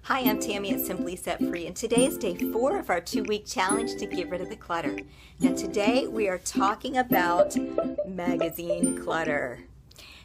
Hi, I'm Tammy at Simply Set Free, and today is day 4 of our 2-week challenge to get rid of the clutter. Now today we are talking about magazine clutter.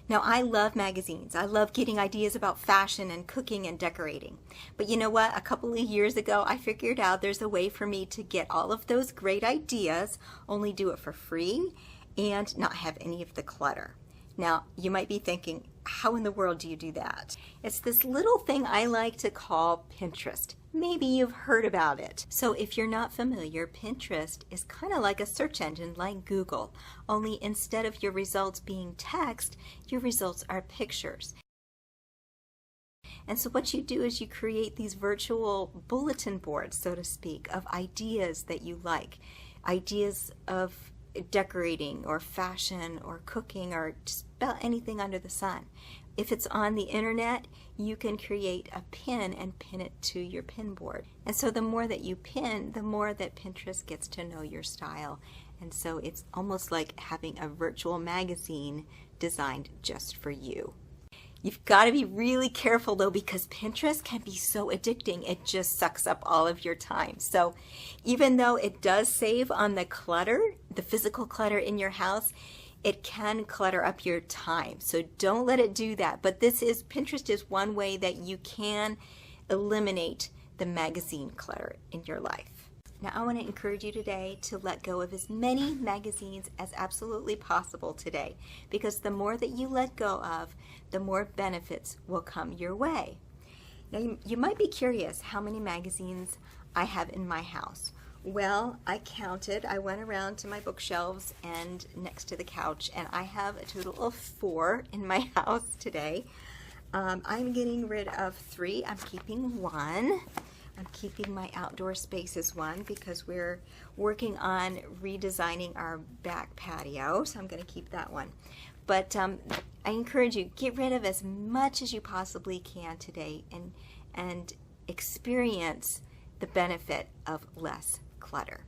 Now I love magazines. I love getting ideas about fashion and cooking and decorating. But you know what? A couple of years ago I figured out there's a way for me to get all of those great ideas, only do it for free, and not have any of the clutter. Now, you might be thinking, how in the world do you do that? It's this little thing I like to call Pinterest. Maybe you've heard about it. So if you're not familiar, Pinterest is kind of like a search engine like Google, only instead of your results being text, your results are pictures. And so what you do is you create these virtual bulletin boards, so to speak, of ideas that you like, ideas of decorating or fashion or cooking or just about anything under the sun. If it's on the internet, you can create a pin and pin it to your pin board. And so the more that you pin, the more that Pinterest gets to know your style. And so it's almost like having a virtual magazine designed just for you. You've got to be really careful though, because Pinterest can be so addicting. It just sucks up all of your time. So even though it does save on the clutter, the physical clutter in your house, it can clutter up your time. So don't let it do that. But Pinterest is one way that you can eliminate the magazine clutter in your life. Now I want to encourage you today to let go of as many magazines as absolutely possible today, because the more that you let go of, the more benefits will come your way. Now you might be curious how many magazines I have in my house. Well, I counted. I went around to my bookshelves and next to the couch, and I have a total of 4 in my house today. I'm getting rid of 3. I'm keeping 1. I'm keeping my outdoor spaces 1 because we're working on redesigning our back patio, so I'm going to keep that one. But I encourage you, get rid of as much as you possibly can today and experience the benefit of less clutter.